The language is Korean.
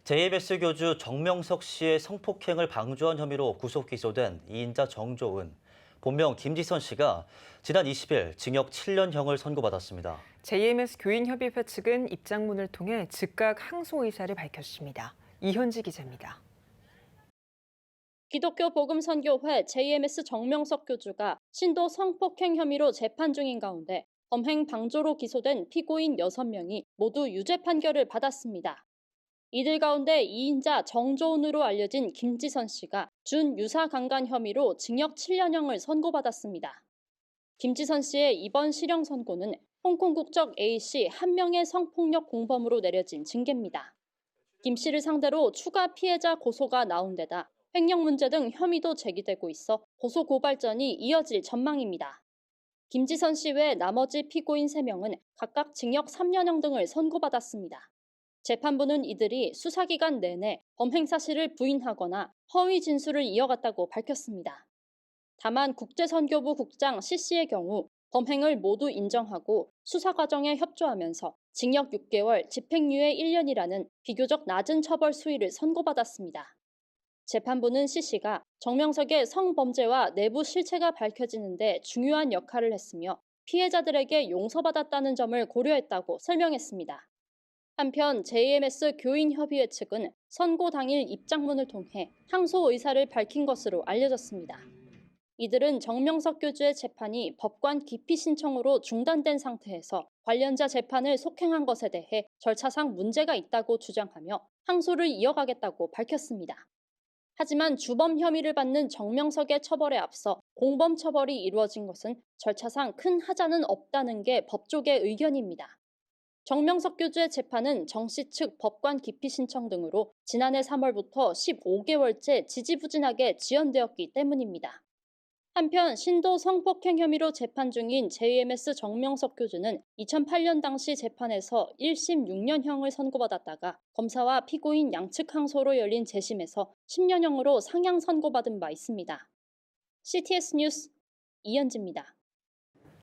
JMS 교주 정명석 씨의 성폭행을 방조한 혐의로 구속 기소된 이인자 정조은, 본명 김지선 씨가 지난 20일 징역 7년형을 선고받았습니다. JMS 교인협의회 측은 입장문을 통해 즉각 항소 의사를 밝혔습니다. 이현지 기자입니다. 기독교 복음선교회 JMS 정명석 교주가 신도 성폭행 혐의로 재판 중인 가운데 범행 방조로 기소된 피고인 6명이 모두 유죄 판결을 받았습니다. 이들 가운데 이인자 정조은으로 알려진 김지선 씨가 준유사 강간 혐의로 징역 7년형을 선고받았습니다. 김지선 씨의 이번 실형 선고는 홍콩 국적 A씨 한 명의 성폭력 공범으로 내려진 징계입니다. 김 씨를 상대로 추가 피해자 고소가 나온 데다 횡령 문제 등 혐의도 제기되고 있어 고소 고발전이 이어질 전망입니다. 김지선 씨 외 나머지 피고인 3명은 각각 징역 3년형 등을 선고받았습니다. 재판부는 이들이 수사기간 내내 범행 사실을 부인하거나 허위 진술을 이어갔다고 밝혔습니다. 다만 국제선교부 국장 C씨의 경우 범행을 모두 인정하고 수사 과정에 협조하면서 징역 6개월, 집행유예 1년이라는 비교적 낮은 처벌 수위를 선고받았습니다. 재판부는 C씨가 정명석의 성범죄와 내부 실체가 밝혀지는 데 중요한 역할을 했으며 피해자들에게 용서받았다는 점을 고려했다고 설명했습니다. 한편 JMS 교인협의회 측은 선고 당일 입장문을 통해 항소 의사를 밝힌 것으로 알려졌습니다. 이들은 정명석 교주의 재판이 법관 기피 신청으로 중단된 상태에서 관련자 재판을 속행한 것에 대해 절차상 문제가 있다고 주장하며 항소를 이어가겠다고 밝혔습니다. 하지만 주범 혐의를 받는 정명석의 처벌에 앞서 공범 처벌이 이루어진 것은 절차상 큰 하자는 없다는 게 법조계 의견입니다. 정명석 교주의 재판은 정 씨 측 법관 기피 신청 등으로 지난해 3월부터 15개월째 지지부진하게 지연되었기 때문입니다. 한편 신도 성폭행 혐의로 재판 중인 JMS 정명석 교주는 2008년 당시 재판에서 1심 6년형을 선고받았다가 검사와 피고인 양측 항소로 열린 재심에서 10년형으로 상향 선고받은 바 있습니다. CTS 뉴스 이현지입니다.